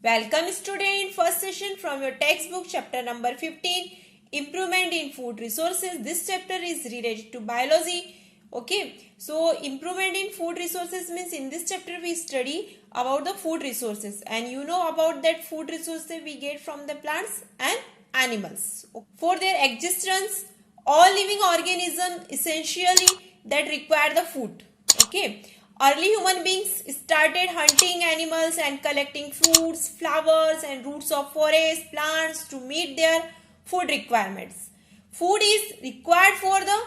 Welcome student in first session from your textbook chapter number 15 improvement in food resources. This chapter is related to biology. Okay, so improvement in food resources means in this chapter we study about the food resources, and you know about that food resources we get from the plants and animals. For their existence, all living organisms essentially that require the food. Okay, early human beings started hunting animals and collecting fruits, flowers and roots of forest plants to meet their food requirements. Food is required for the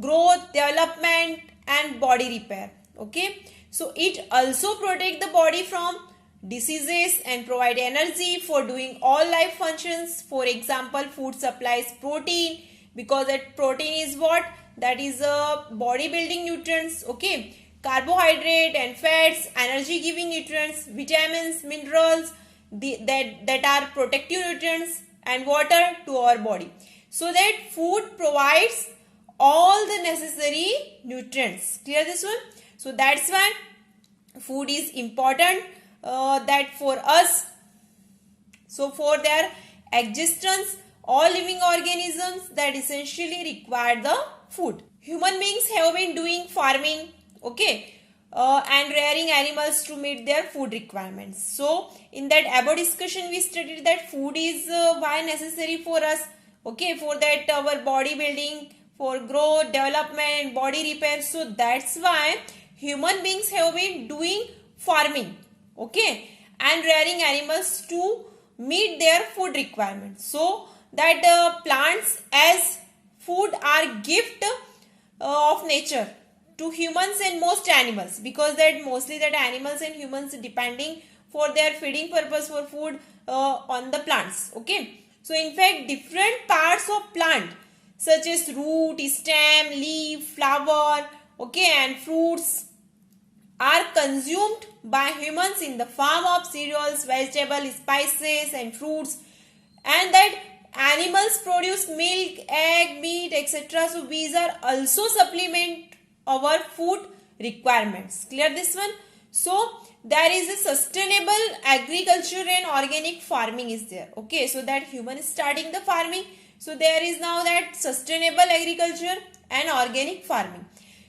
growth, development and body repair. Okay, so it also protect the body from diseases and provide energy for doing all life functions. For example, food supplies protein because that protein is what? That is a body building nutrients. Okay, carbohydrate and fats, energy giving nutrients, vitamins, minerals, that are protective nutrients, and water to our body. So that food provides all the necessary nutrients. Clear this one? So that's why food is important that for us. So for their existence, all living organisms that essentially require the food. Human beings have been doing farming, okay, and rearing animals to meet their food requirements. So in that above discussion we studied that food is why necessary for us, okay, for that our body building, for growth, development, body repair. So that's why human beings have been doing farming, okay, and rearing animals to meet their food requirements. So that plants as food are gift of nature to humans and most animals, because that mostly that animals and humans depending for their feeding purpose for food on the plants. Okay, so in fact different parts of plant such as root, stem, leaf, flower, okay, and fruits are consumed by humans in the form of cereals, vegetables, spices and fruits, and that animals produce milk, egg, meat, etc. So these are also supplement our food requirements. Clear this one? So there is a sustainable agriculture and organic farming is there. Okay, so that human is starting the farming. So there is now that sustainable agriculture and organic farming.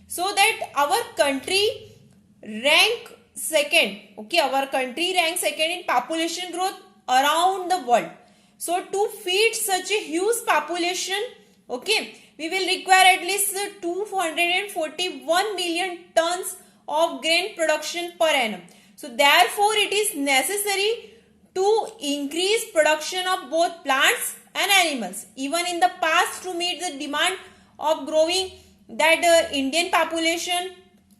So that our country rank second. Okay, our country ranks second in population growth around the world. So to feed such a huge population, okay, we will require at least 241 million tons of grain production per annum. So therefore it is necessary to increase production of both plants and animals. Even in the past, to meet the demand of growing that Indian population,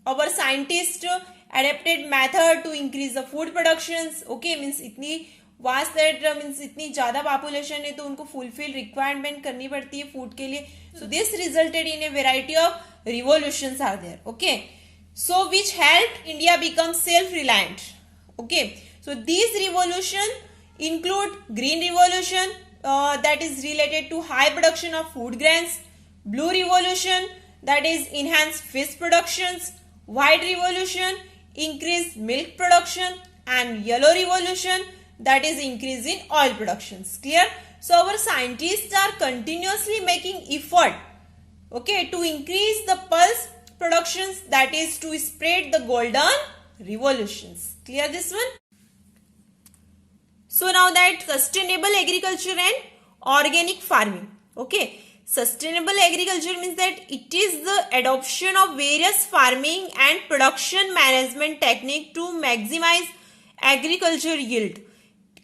our scientists adapted method to increase the food productions. Okay, means इतनी vast that means इतनी ज़्यादा population है तो उनको fulfil requirement करनी पड़ती है food के लिए. So this resulted in a variety of revolutions are there. Okay, so which help India become self reliant. Okay, so this revolution include green revolution that is related to high production of food grains, blue revolution that is enhanced fish productions, white revolution increase milk production, and yellow revolution that is increase in oil productions. Clear? So our scientists are continuously making effort, okay, to increase the pulse productions, that is to spread the golden revolutions. Clear this one? So now that sustainable agriculture and organic farming. Okay, sustainable agriculture means that it is the adoption of various farming and production management technique to maximize agriculture yield.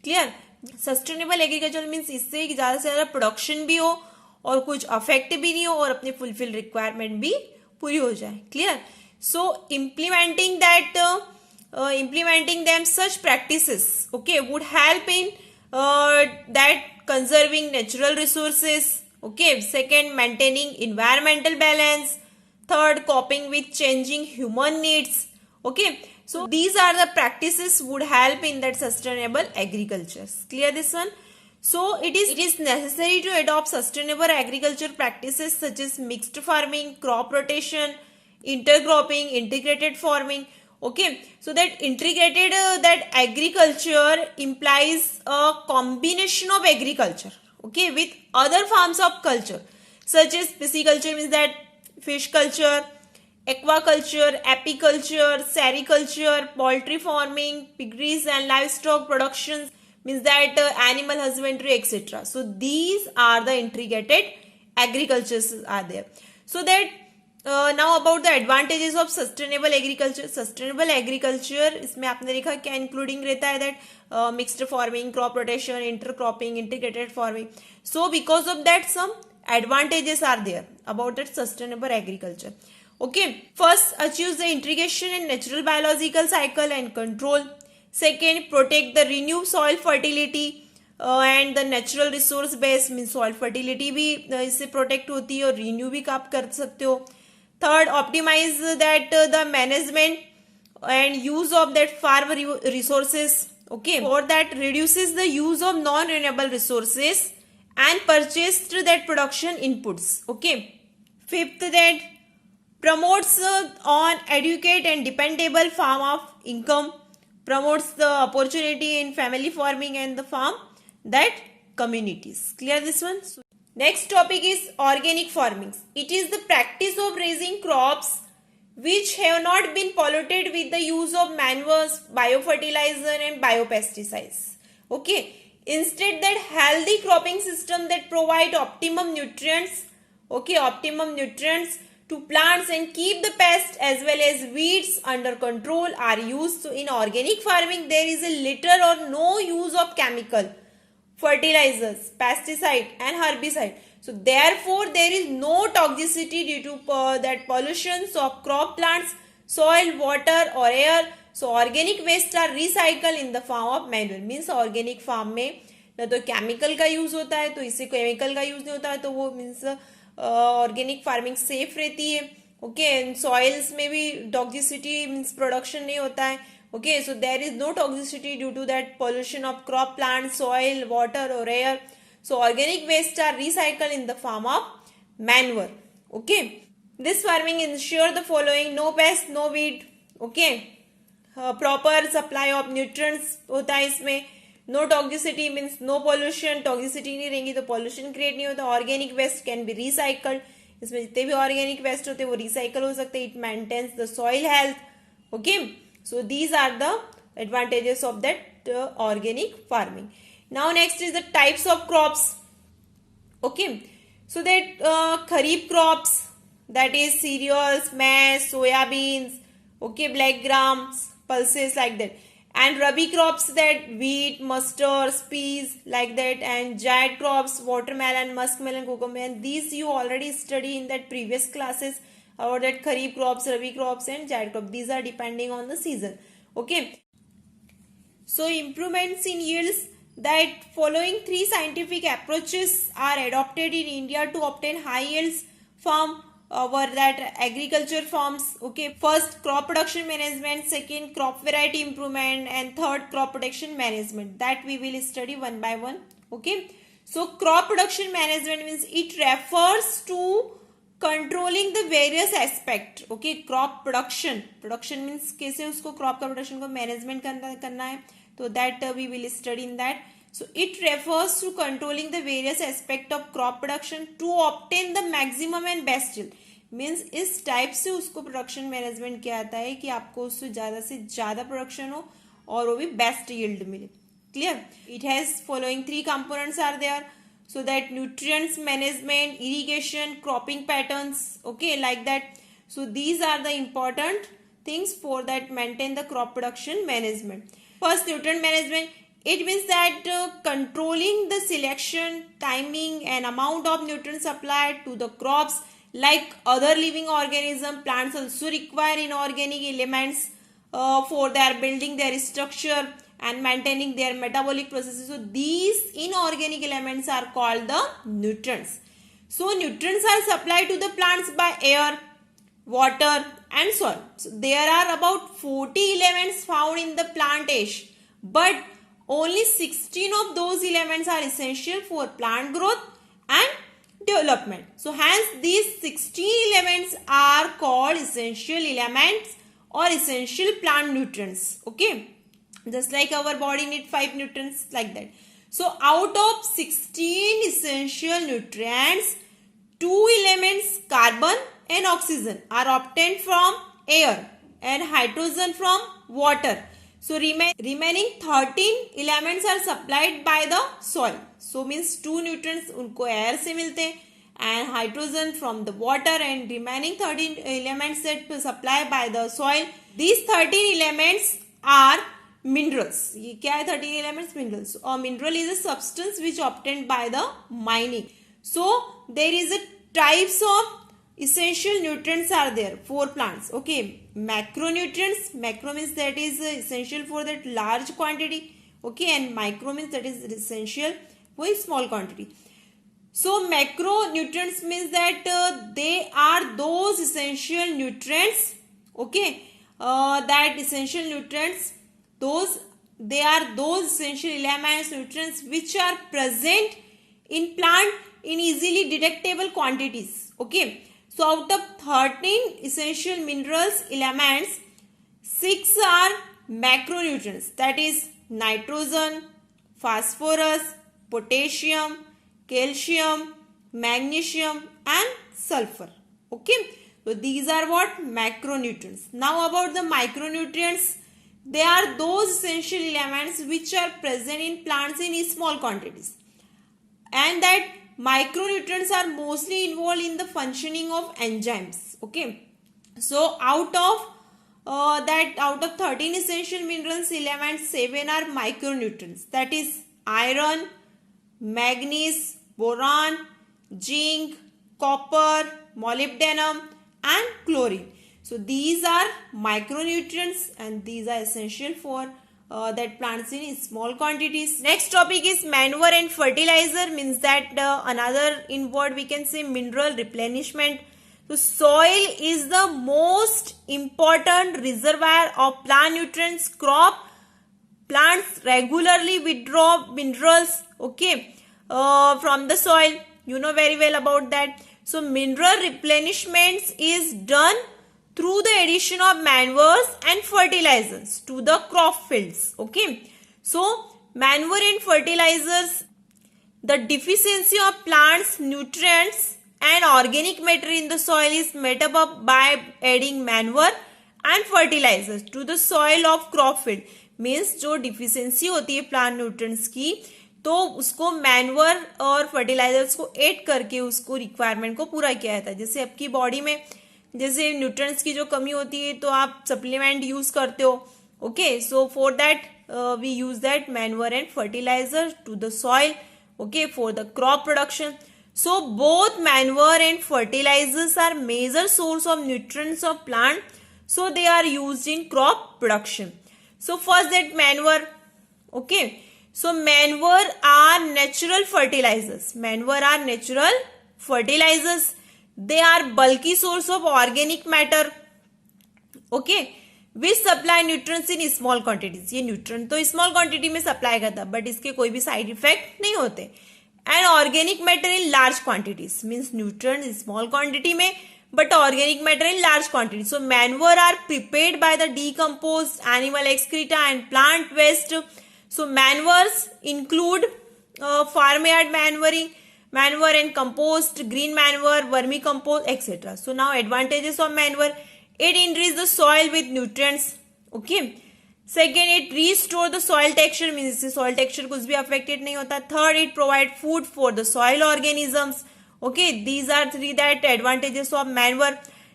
Clear? Sustainable agriculture means इससे ज़्यादा से ज़्यादा production भी हो और कुछ affect भी नहीं हो और अपनी फुलफिल रिक्वायरमेंट भी पूरी हो जाए. Clear? So implementing them such practices, okay, would help in that conserving natural resources. Okay, second, maintaining environmental balance. Third, coping with changing human needs. Okay, so these are the practices would help in that sustainable agriculture. Clear this one? So it is necessary to adopt sustainable agriculture practices such as mixed farming, crop rotation, intercropping, integrated farming. Okay, so that integrated that agriculture implies a combination of agriculture, okay, with other forms of culture, such as pisciculture, means that fish culture, aquaculture, apiculture, sericulture, poultry farming, piggeries and livestock productions, means that animal husbandry, etc. So these are the integrated agricultures are there. So that now about the advantages of sustainable agriculture. Sustainable agriculture इसमें आपने देखा क्या including रहता है that mixed farming, crop rotation, intercropping, integrated farming. So because of that some advantages are there about that sustainable agriculture. Okay, first achieves the integration in natural biological cycle and control. Second, protect the renew soil fertility and the natural resource base mean soil fertility भी इससे protect होती है और renew भी आप कर सकते हो. Third, optimize that the management and use of that farm resources. Okay, for that reduces the use of non renewable resources and purchased that production inputs. Okay, fifth, that promotes on educate and dependable farm of income, promotes the opportunity in family farming and the farm that communities. Clear this one? Next topic is organic farming. It is the practice of raising crops which have not been polluted with the use of manures, biofertilizer and biopesticides. Okay, instead that healthy cropping system that provide optimum nutrients, okay, optimum nutrients to plants and keep the pests as well as weeds under control are used. So in organic farming there is a little or no use of chemical fertilizers, pesticide and herbicide. So therefore there is no toxicity due to that pollutions of crop plants, soil, water or air. So organic waste are recycled in the form of manure. Means organic farm में ना तो chemical का use होता है, तो इससे chemical का use नहीं होता है, तो वो means ऑर्गेनिक फार्मिंग सेफ रहती है. ओके, सॉइल्स में भी टॉक्सिसिटी मीन्स प्रोडक्शन नहीं होता है. Okay, so there is no toxicity due to that pollution of crop plant, soil, water और air. So organic waste are recycle in the form of manure. Okay, this farming ensure the following: no pest, no weed. Okay, proper supply of nutrients होता है इसमें. No toxicity means no pollution, toxicity नहीं रहेंगी तो pollution create नहीं होता. Organic waste can be recycled. इसमें जितने भी ऑर्गेनिक वेस्ट होते हैं वो रिसाइकल हो सकते हैं. It maintains the soil health. Okay, so these are the advantages of that organic farming. Now next is the types of crops. Okay, so that kharif crops, that is cereals, maize, soyabeans, okay, black grams, pulses like that. And rabi crops, that wheat, mustard, peas like that. And jaid crops, watermelon, muskmelon, cocomelon. These you already study in that previous classes about that kharif crops, rabi crops and jaid crops. These are depending on the season. Okay. So improvements in yields, that following three scientific approaches are adopted in India to obtain high yields from our that agriculture farms. Okay, first crop production management, second crop variety improvement, and third crop protection management. That we will study one by one. Okay, so crop production management means it refers to controlling the various aspect. Okay, crop production means कैसे उसको crop का production को management करना है, तो that we will study in that. So it refers to controlling the various aspect of crop production to obtain the maximum and best yield. Means इस type से उसको प्रोडक्शन मैनेजमेंट किया जाता है कि आपको उससे ज्यादा प्रोडक्शन हो और वो भी बेस्ट यील्ड मिले. Clear? It has following three components are there. So that nutrients management, irrigation, cropping patterns. Okay, like that. So these are the important things for that maintain the crop production management. First, nutrient management. It means that controlling the selection, timing and amount of nutrients supplied to the crops. Like other living organism, plants also require inorganic elements for their building their structure and maintaining their metabolic processes. So these inorganic elements are called the nutrients. So nutrients are supplied to the plants by air, water and soil. So there are about 40 elements found in the plant ash, but only 16 of those elements are essential for plant growth and development. So hence these 16 elements are called essential elements or essential plant nutrients. Okay, just like our body need 5 nutrients, like that. So out of 16 essential nutrients, 2 elements, carbon and oxygen, are obtained from air and hydrogen from water. So remaining 13 elements are supplied by the soil. So means 2 nutrients उनको air से मिलते हैं and hydrogen from the water, and remaining 13 elements that supplied by the soil. These 13 elements are minerals. ये क्या है 13 elements? Minerals. Or mineral is a substance which obtained by the mining. So there is a types of essential nutrients are there for plants. Okay, macronutrients. Macro means that is essential for that large quantity. Okay, and micro means that is essential for small quantity. So macronutrients means that they are those essential nutrients. Okay, that essential nutrients, they are those essential elements, nutrients which are present in plant in easily detectable quantities. Okay, so out of 13 essential minerals elements, 6 are macronutrients, that is nitrogen, phosphorus, potassium, calcium, magnesium and sulfur. Okay, so these are what? Macronutrients. Now about the micronutrients, they are those essential elements which are present in plants in small quantities, and that micronutrients are mostly involved in the functioning of enzymes. Okay, so out of 13 essential minerals elements, 7 are micronutrients, that is iron, manganese, boron, zinc, copper, molybdenum and chlorine. So these are micronutrients and these are essential for that plants in small quantities. Next topic is manure and fertilizer, means that another in word we can say mineral replenishment. So soil is the most important reservoir of plant nutrients. Plants regularly withdraw minerals, okay, from the soil. You know very well about that. So mineral replenishment is done through the addition of manures and fertilizers to the crop fields. Okay, so manure and fertilizers, the deficiency of plants nutrients and organic matter in the soil is made up by adding manure and fertilizers to the soil of crop field. Means जो deficiency होती है plant nutrients की, तो उसको manure और fertilisers को add करके उसको रिक्वायरमेंट को पूरा किया जाता है. जैसे आपकी बॉडी में जैसे न्यूट्रिएंट्स की जो कमी होती है तो आप सप्लीमेंट यूज करते हो. Okay, so for that we use that manure and fertilizer to the soil, okay, for the crop production. So both manure and fertilizers are major source of nutrients of plant. So they are used in crop production. So first that manure, okay. So manure are natural fertilizers. Manure are natural fertilizers. They are bulky source of organic matter, okay, which supply nutrients in small quantities. ये nutrient तो small quantity में supply करता, but इसके कोई भी side effect नहीं होते. And organic matter in large quantities, means nutrient in small quantity में, but organic matter in large quantity. So manure are prepared by the decomposed animal excreta and plant waste. So manures include farmyard manure and compost, green manure, vermicompost, etc. So now advantages of manure: it enriches the soil with nutrients. Okay. Second, it restore the soil texture, means soil texture कुछ भी affected नहीं होता. Third, it provide food for the soil organisms. Okay, these are three that advantages of manure.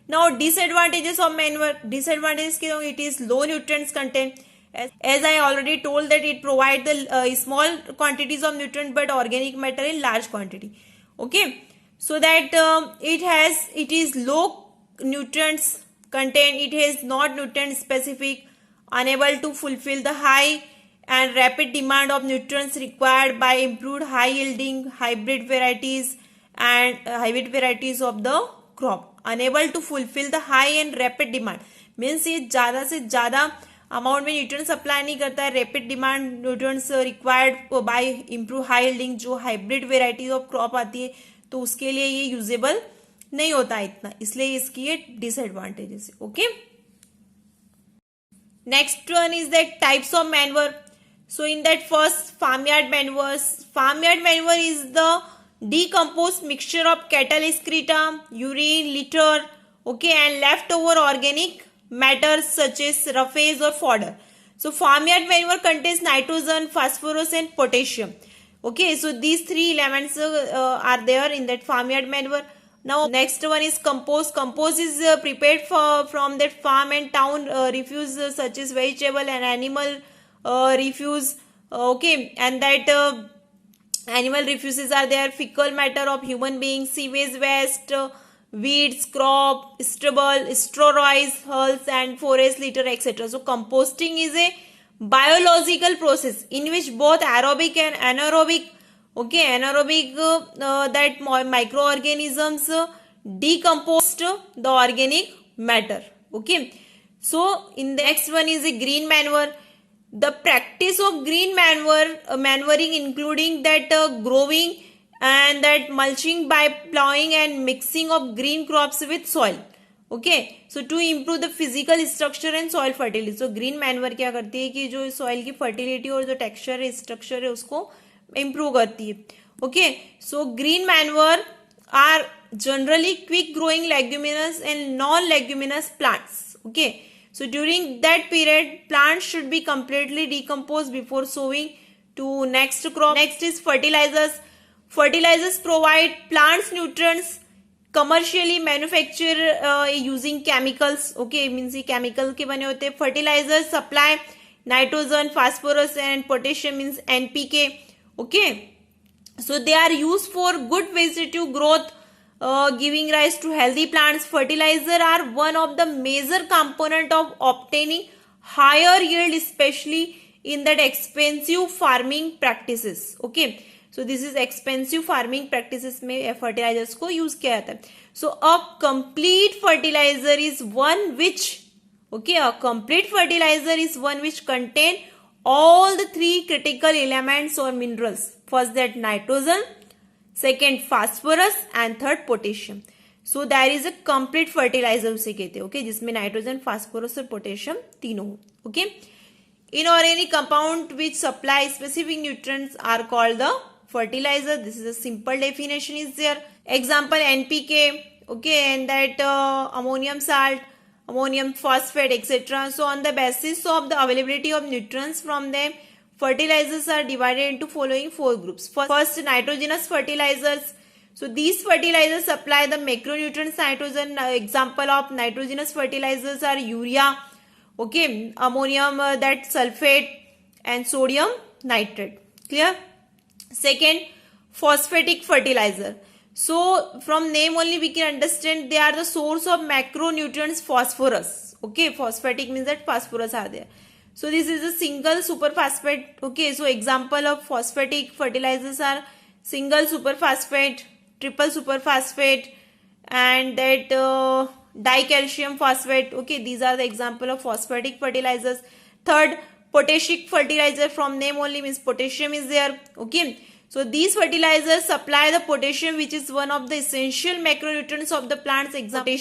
Now disadvantages of manure. Disadvantages it is low nutrients content. As I already told that it provide the small quantities of nutrient but organic matter in large quantity. Okay, so that it is low nutrients content. It is not nutrient specific, unable to fulfill the high and rapid demand of nutrients required by improved high yielding hybrid varieties and hybrid varieties of the crop. Unable to fulfill the high and rapid demand means ये ज़्यादा से ज़्यादा amount में nutrient supply नहीं करता है. Rapid demand nutrients required by improve high yielding जो hybrid varieties of crop आती है, तो उसके लिए ये यूजेबल नहीं होता है इतना, इसलिए इसकी ये डिसएडवांटेजेस है. Okay, Next one is that types of manure. So in that first, farmyard manure. Farmyard manure is the decomposed mixture of cattle excreta, urine, litter, okay, and leftover organic matters such as roughage or fodder. So farmyard manure contains nitrogen, phosphorus, and potassium. Okay, so these three elements are there in that farmyard manure. Now next one is compost. Compost is prepared from that farm and town refuse such as vegetable and animal refuse. Okay, and that animal refuses are there, fecal matter of human beings, sewage waste, weeds, crop, stubble, straw rice, hulls, and forest litter, etc. So composting is a biological process in which both aerobic and anaerobic, okay, anaerobic that microorganisms decompose the organic matter. Okay, so in the next one is a green manure. The practice of green manuring including that growing and that mulching by plowing and mixing of green crops with soil. Okay, so to improve the physical structure and soil fertility. So green manure क्या करती है कि जो soil की fertility और जो texture है structure है उसको improve करती है. Okay, so green manure are generally quick growing leguminous and non-leguminous plants. Okay, so during that period plants should be completely decomposed before sowing to next crop. Next is fertilizers. Fertilizers provide plants nutrients commercially manufacture using chemicals. Okay, means ये chemical के बने होते हैं. Fertilizers supply nitrogen, phosphorus and potassium means NPK. Okay, so they are used for good vegetative growth, giving rise to healthy plants. Fertilizer are one of the major component of obtaining higher yield, especially in that expensive farming practices. Okay, so this is expensive farming practices में fertilizers को use किया जाता है. So a complete fertilizer is one which, okay, a complete fertilizer is one which contain all the three critical elements or minerals. First that nitrogen, second phosphorus and third potassium. So there is a complete fertilizer उसे कहते हैं. Okay, जिसमें nitrogen, phosphorus और potassium तीनों हो. Okay, inorganic compound which supply specific nutrients are called the fertilizer. This is a simple definition is there. Example NPK, okay, and that ammonium salt, ammonium phosphate, etc. So on the basis of the availability of nutrients from them, fertilizers are divided into following four groups. First, nitrogenous fertilizers. So these fertilizers supply the macronutrients nitrogen. Example of nitrogenous fertilizers are urea, okay, ammonium that sulfate and sodium nitrate. Clear? Second, phosphatic fertilizer. So from name only we can understand they are the source of macronutrients phosphorus. Okay, phosphatic means that phosphorus are there. So this is a single superphosphate. Okay, so example of phosphatic fertilizers are single superphosphate, triple superphosphate, and that dicalcium phosphate. Okay, these are the example of phosphatic fertilizers. Third, potassic fertilizer. From name only means potassium is there. Okay, so these fertilizers supply the potassium which is one of the essential macronutrients of the plants. Example,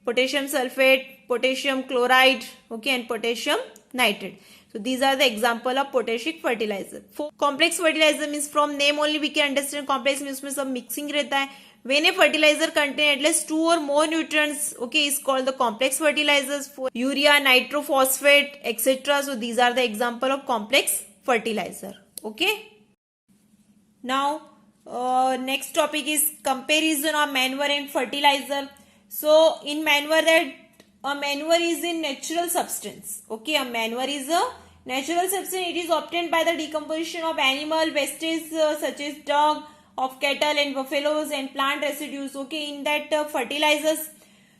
potassium sulfate, potassium chloride, okay, and potassium nitrate. So these are the example of potassic fertilizer. Complex fertilizer means from name only we can understand complex means उसमें सब mixing रहता है. When a fertilizer contain at least two or more nutrients, okay, is called the complex fertilizers. For urea, nitrophosphate, etc. So these are the example of complex fertilizer. Okay. Now next topic is comparison of manure and fertilizer. So in manure, that a manure is a natural substance. Okay, a manure is a natural substance. It is obtained by the decomposition of animal wastage such as dung of cattle and buffaloes and plant residues. Okay, in that fertilizers.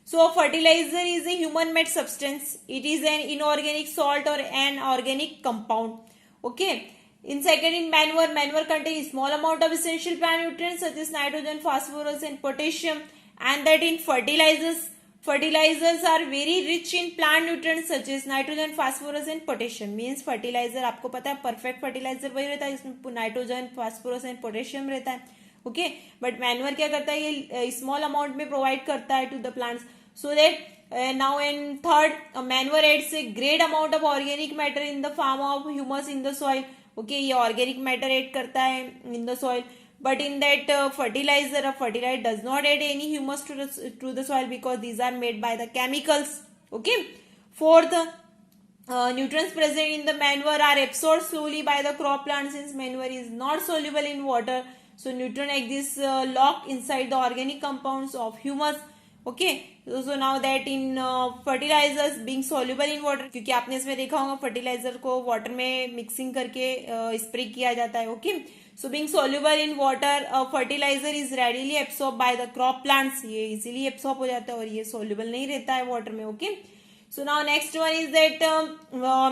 So fertilizer is a human-made substance. It is an inorganic salt or an organic compound. Okay. In second, in manure contains small amount of essential plant nutrients such as nitrogen, phosphorus and potassium. And that in fertilizers are very rich in plant nutrients such as nitrogen, phosphorus and potassium. Means fertilizer आपको पता है perfect fertilizer वही रहता है जिसमें nitrogen, phosphorus and potassium रहता है. Okay, but manure क्या करता है ये small amount में provide करता है to the plants so that Now in third, manure adds a great amount of organic matter in the form of humus in the soil. Okay, ये organic matter add करता है in the soil. But in that fertilizer, a fertilizer does not add any humus to the soil because these are made by the chemicals. Okay. Fourth, nutrients present in the manure are absorbed slowly by the crop plant since manure is not soluble in water. So nutrient exists locked inside the organic compounds of humus. Okay, so now that in fertilizers being soluble in water, क्योंकि आपने इसमें देखा होगा fertilizer को water में mixing करके spray किया जाता है. Okay, so being soluble in water, fertilizer is readily absorbed by the crop plants. ये easily absorb हो जाता है और ये soluble नहीं रहता है water में. Okay, so now next one is that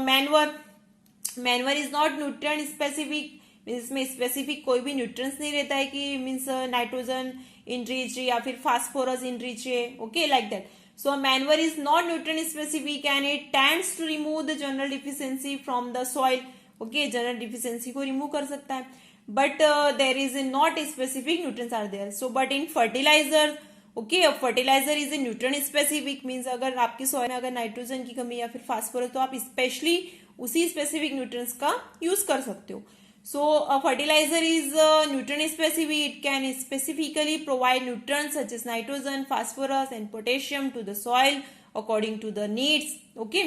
manure is not nutrient specific. इसमें स्पेसिफिक कोई भी न्यूट्रिएंट्स नहीं रहता है कि मीन्स नाइट्रोजन इनरिच या फिर फास्फोरस इनरिच है. Okay, like that. So manure is not nutrient specific and it tends to remove the general deficiency from the soil. Okay, general deficiency को रिमूव कर सकता है, but there is not specific nutrients are there. So but in fertilizer, okay, fertilizer is a nutrient specific means अगर आपकी soil में अगर nitrogen की कमी या फिर फास्फोरस, तो आप स्पेशली उसी स्पेसिफिक न्यूट्रिएंट्स का यूज कर सकते हो. So a fertilizer is nutrient specific. It can specifically provide nutrients such as nitrogen, phosphorus and potassium to the soil according to the needs. Okay.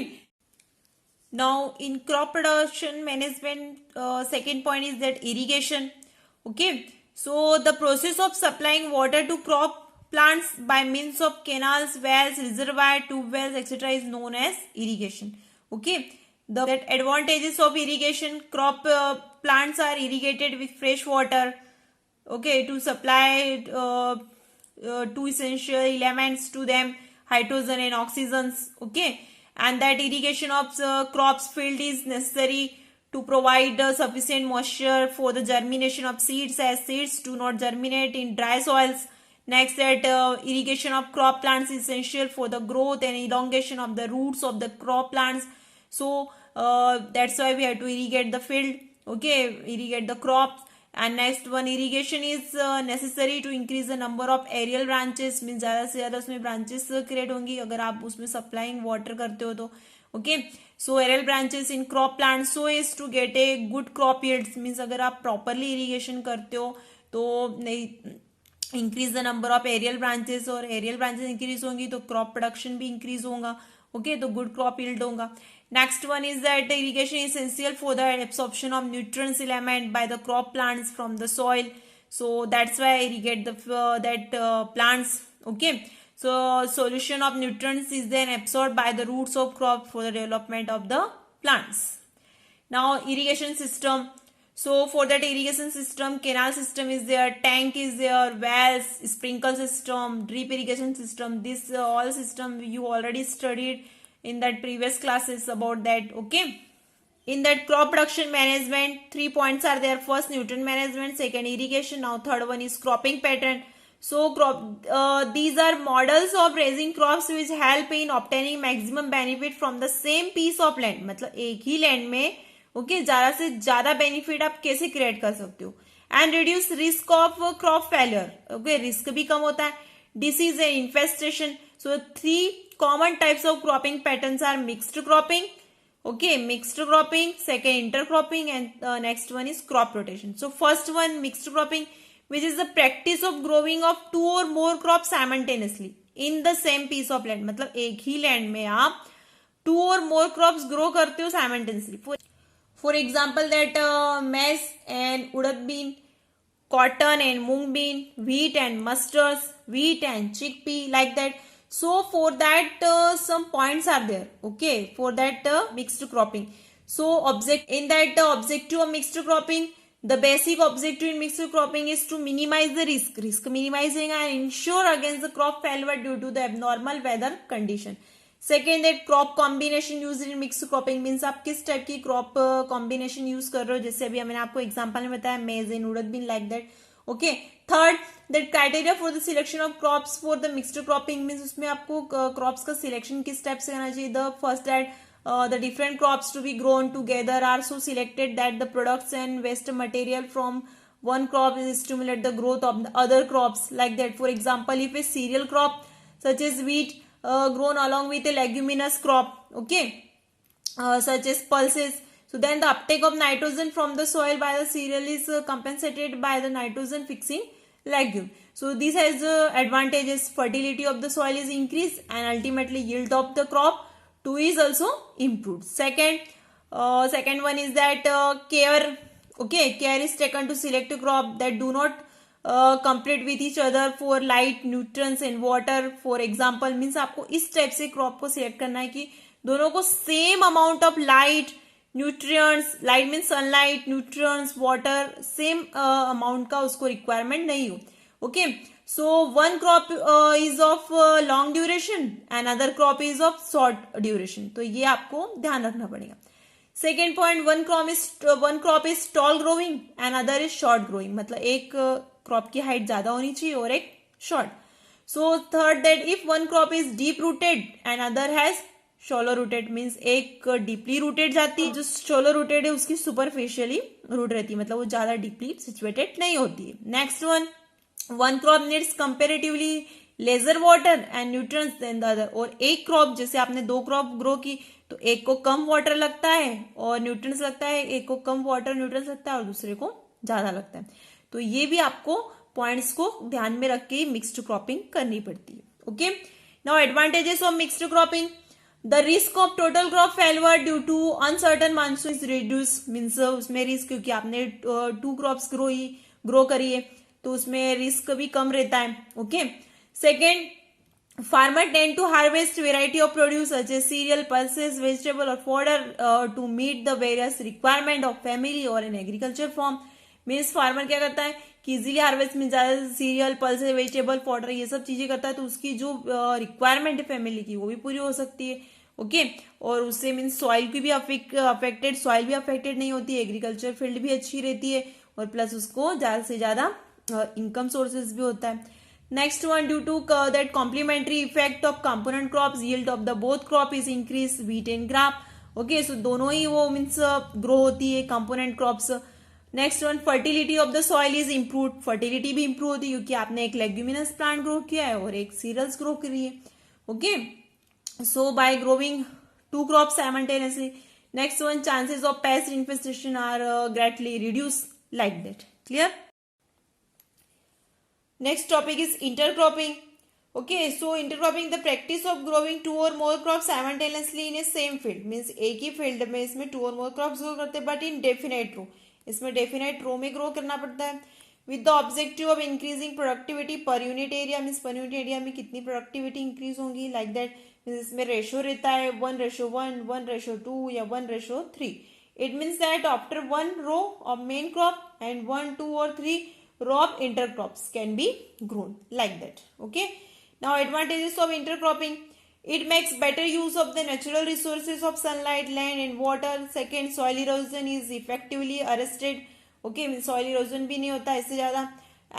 Now in crop production management, second point is that irrigation. Okay. So the process of supplying water to crop plants by means of canals, wells, reservoir, tube wells, etc. is known as irrigation. Okay. The advantages of irrigation: crop plants are irrigated with fresh water, okay, to supply two essential elements to them, hydrogen and oxygens. Okay, and that irrigation of crops field is necessary to provide sufficient moisture for the germination of seeds, as seeds do not germinate in dry soils. Next, that irrigation of crop plants is essential for the growth and elongation of the roots of the crop plants. So that's why we have to irrigate the field. Okay, irrigate the crops. And next one, irrigation is necessary to increase the number of aerial branches. Means ज़्यादा से ज़्यादा उसमें branches create होंगी अगर आप उसमें supplying water करते हो तो. Okay, so aerial branches in crop plants so as to get a good crop yields. Means अगर आप properly irrigation करते हो तो increase the number of aerial branches, और aerial branches increase होंगी तो crop production भी increase होगा. Okay, तो good crop yield होगा. Next one is that the irrigation is essential for the absorption of nutrients element by the crop plants from the soil. So that's why I irrigate the plants. Okay, so solution of nutrients is then absorbed by the roots of crop for the development of the plants. Now irrigation system. So for that irrigation system, canal system is there, tank is there, wells, sprinkle system, drip irrigation system. This all system you already studied in that previous classes about that. Okay, in that crop production management, 3 points are there. First, nutrient management. Second, irrigation. Now third one is cropping pattern. So these are models of raising crops which help in obtaining maximum benefit from the same piece of land. मतलब एक ही land में ज्यादा से ज्यादा benefit आप कैसे create कर सकते हो. And reduce risk of crop failure. Risk भी कम होता है. Disease and infestation. So 3 common types of cropping patterns are mixed cropping. Okay, mixed cropping. Second, intercropping, and next one is crop rotation. So first one, mixed cropping, which is the practice of growing of 2 or more crops simultaneously in the same piece of land. मतलब एक ही land में आप 2 or more crops grow करते हो simultaneously. For example, that maize and urad bean, cotton and mung bean, wheat and mustards, wheat and chickpea, like that. So for that some points are there. Okay, for that mixed cropping. So objective of mixed cropping, the basic objective in mixed cropping is to minimize the risk minimizing and ensure against the crop failure due to the abnormal weather condition. Second, that crop combination used in mixed cropping means आप किस type की crop combination use कर रहे हो. जैसे अभी मैंने आपको example में बताया maize and urad bean, like that. Okay, third, that criteria for the selection of crops for the mixed cropping means उसमें आपको crops का selection किस टाइप से करना चाहिए. The first, that the different crops to be grown together are so selected that the products and waste material from one crop is stimulate the growth of the other crops, like that. For example, if a cereal crop such as wheat grown along with a leguminous crop, okay, such as pulses. So then the uptake of nitrogen from the soil by the cereal is compensated by the nitrogen fixing legume. So this has advantages. Fertility of the soil is increased and ultimately yield of the crop too is also improved. Second one is that care. Okay, care is taken to select a crop that do not compete with each other for light, nutrients and water. For example, means आपको इस type से crop को select करना है कि दोनों को same amount of light, nutrients, light means sunlight, nutrients, water, same amount का उसको रिक्वायरमेंट नहीं हो. Okay, so one crop is of long duration and other crop is of short duration. तो ये आपको ध्यान रखना पड़ेगा. Second point, one crop is tall growing and other is short growing. मतलब एक क्रॉप की हाइट ज्यादा होनी चाहिए और एक short. So third, that if one crop is deep rooted and other has shallow rooted, means एक डीपली रूटेड जाती है, जो शॉलो रूटेड है उसकी सुपरफिशियली रूट रहती है, मतलब वो ज्यादा डीपली सिचुएटेड नहीं होती है. Next one crop needs comparatively lesser water and nutrients then the other. और एक क्रॉप, जैसे आपने दो क्रॉप ग्रो की तो एक को कम वाटर लगता है और न्यूट्रिएंट्स लगता है, एक को कम वाटर न्यूट्रिएंट्स लगता है और दूसरे को ज्यादा लगता है. तो ये भी आपको पॉइंट्स को ध्यान में रख के मिक्स्ड क्रॉपिंग करनी पड़ती है. Okay, now advantages of mixed cropping. The risk of total crop failure due to uncertain monsoon is reduce. Means उसमें रिस्क, क्योंकि आपने टू क्रॉप्स ग्रो करी है तो उसमें रिस्क भी कम रहता है. Okay, second, farmer tend to harvest variety of produce such as cereal, pulses, vegetable or fodder to meet the various requirement of family or an agriculture farm. Means farmer क्या करता है कि इजीली हार्वेस्ट में ज्यादा serial, pulses, vegetable, fodder ये सब चीजें करता है तो उसकी जो रिक्वायरमेंट है फैमिली की वो भी पूरी हो सकती है. ओके, और उससे मीन्स सॉइल की भी अफेक्टेड, सॉइल भी अफेक्टेड नहीं होती है, एग्रीकल्चर फील्ड भी अच्छी रहती है और प्लस उसको ज्यादा से ज्यादा इनकम सोर्सेज भी होता है. Next one, due to that complementary effect of component crops, yield of the both crop is increased, wheat and gram. Okay, so दोनों ही वो means grow होती है component crops. Next one, fertility of the soil is improved. Fertility भी improve होती है क्योंकि आपने एक leguminous plant grow किया है और एक cereals grow करी है. Okay, so by growing two crops simultaneously. Next one, chances of pest infestation are greatly reduced like that. Clear? Next topic is intercropping. Okay, so intercropping the practice of growing two or more crops simultaneously in a same field. Means एक ही field में इसमें two or more crops grow करते हैं but in definite row. इसमें definite row में grow करना पड़ता है with the objective of increasing productivity per unit area. means per unit area में कितनी productivity increase होंगी like that. means इसमें ratio रहता है 1:1, 1:2 या 1:3. It means that after one row of main crop and 1, 2 or 3 row of intercrops can be grown like that. Okay, now advantages of intercropping. It makes better use of the natural resources of sunlight, land and water. Second, soil erosion is effectively arrested. Okay, soil erosion भी नहीं होता इससे ज्यादा.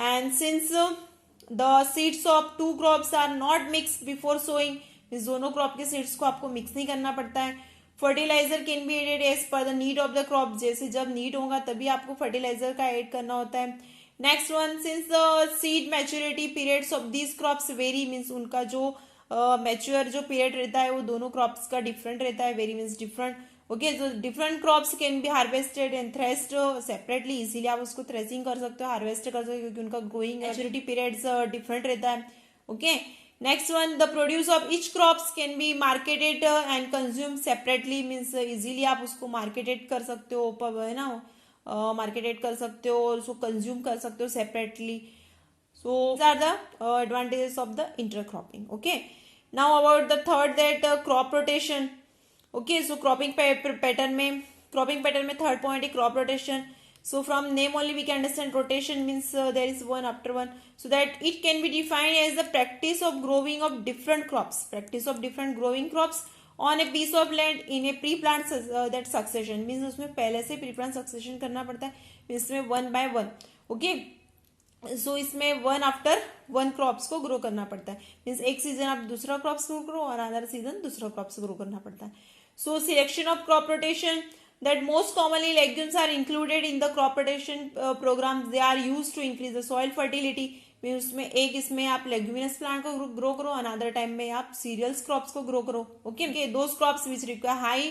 And since the seeds of two crops are not mixed before sowing, means दोनों crop के seeds को आपको mix नहीं करना पड़ता है. Fertilizer can be added as per the need of the crop. जैसे जब नीड होगा तभी आपको फर्टिलाइजर का ऐड करना होता है. Next one, since the seed maturity periods of these crops very, means उनका जो मैच्योर जो पीरियड रहता है वो दोनों क्रॉप्स का डिफरेंट रहता है. Vary means different. ओके, जो different crops can be harvested and threshed separately. इसीलिए आप उसको थ्रेसिंग कर सकते हो, हार्वेस्ट कर सकते हो क्योंकि उनका ग्रोइंग मैच्योरिटी पीरियड्स डिफरेंट रहता है. Okay, next one, the produce of each crops can be marketed and consume separately. Means easily आप उसको मार्केटेड कर सकते हो, है ना, मार्केटेड कर सकते हो और उसको कंज्यूम कर सकते हो separately. So are the advantages of the intercropping. Okay, now about the third, that crop rotation. Okay, so cropping pattern में थर्ड पॉइंट है crop rotation. So from name only we can understand rotation means there is one after one. So that it can be defined as the practice of growing of different crops. Practice of different growing crops on a piece of land in a pre-plant that succession. Means उसमें पहले से pre-plant succession करना पड़ता है. इसमें 1 by 1. Okay. So इसमें 1 after 1 crops को grow करना पड़ता है. Means एक season आप दूसरा crops grow करो और another season दूसरा crops grow करना पड़ता है. So selection of crop rotation. That most commonly legumes are included in the crop rotation programs. They are used to increase the soil fertility. फिर उसमें एक इसमें आप लेग्यूमिनस प्लांट को ग्रो करो, अनदर टाइम में आप सीरियल्स क्रॉप्स को ग्रो करो. Okay, those crops which require high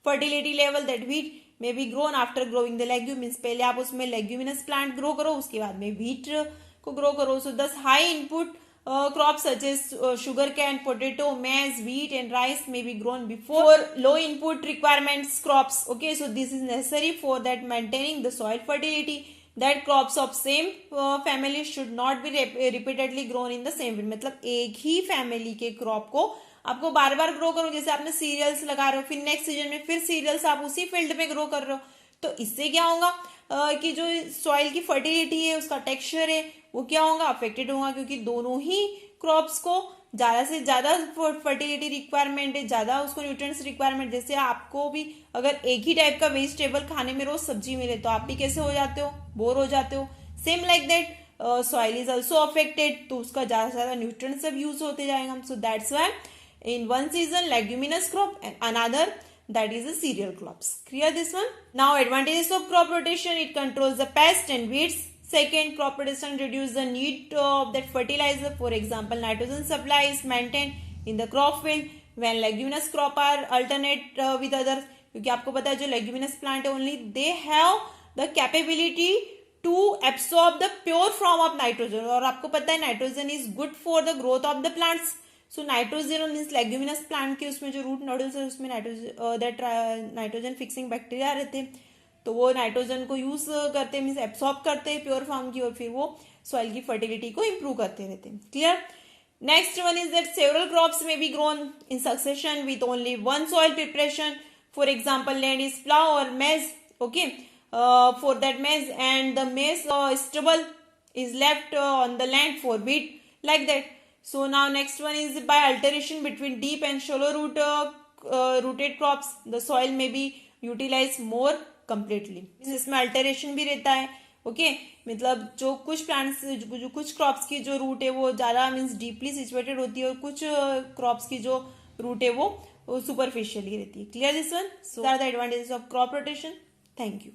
fertility level that wheat may be grown after growing the legume. Means पहले आप उसमें लेग्यूमिनस प्लांट ग्रो करो, उसके बाद में व्हीट को ग्रो करो. सो दस high input crops such as sugarcane, potato, maize, wheat and rice may be grown before low input requirements crops. Okay, so this is necessary for that maintaining the soil fertility. That crops of same family should not be repeatedly grown in the same field. मतलब एक ही family के crop को आपको बार बार grow करो. जैसे आपने serials लगा रहे हो, फिर नेक्स्ट सीजन में फिर सीरियल्स आप उसी फील्ड में ग्रो कर रहे हो, तो इससे क्या होगा कि जो सॉइल की फर्टिलिटी है, उसका टेक्सचर है, वो क्या होगा, अफेक्टेड होगा. क्योंकि दोनों ही क्रॉप्स को ज्यादा से ज्यादा फर्टिलिटी रिक्वायरमेंट है, ज्यादा उसको न्यूट्रिएंट्स रिक्वायरमेंट. जैसे आपको भी अगर एक ही टाइप का वेजिटेबल खाने में रोज सब्जी मिले तो आप भी कैसे हो जाते हो, बोर हो जाते हो. Same like that soil is also affected, तो उसका ज्यादा से ज्यादा न्यूट्रिएंट्स सब यूज होते जाएगा. So that's why in one season leguminous crop and another that is a cereal crops. Clear this one? Now advantages of crop rotation: it controls the pest and weeds. Second, crop rotation reduces the need of that fertilizer. For example, nitrogen supply is maintained in the crop field when leguminous crop are alternate with others. क्योंकि आपको पता है जो leguminous plant है, only they have the capability to absorb the pure form of nitrogen. और आपको पता है nitrogen is good for the growth of the plants. So nitrogen means leguminous plant के उसमें जो रूट नोडल्स है उसमें नाइट्रोजन फिक्सिंग बैक्टीरिया रहते हैं, तो वो नाइट्रोजन को यूज करते हैं, मीन्स एब्सॉर्ब करते हैं प्योर फॉर्म की, और फिर वो सॉइल की फर्टिलिटी को इंप्रूव करते रहते हैं. Clear? Next one is that several crops may be grown in succession with only one soil preparation. For example, land is plough और maize. Okay, for that maize and the maize stubble is left on the land for wheat, like that. So now next one is by alteration between deep and shallow rooted crops, the soil may be utilized more completely. इसमें alteration भी रहता है. Okay, मतलब जो कुछ plants, जो कुछ crops की जो रूट है वो ज्यादा मीन्स डीपली सिचुएटेड होती है, और कुछ क्रॉप्स की जो रूट है वो सुपरफिशियली रहती है. Clear this one? So are the advantages of crop rotation. Thank you.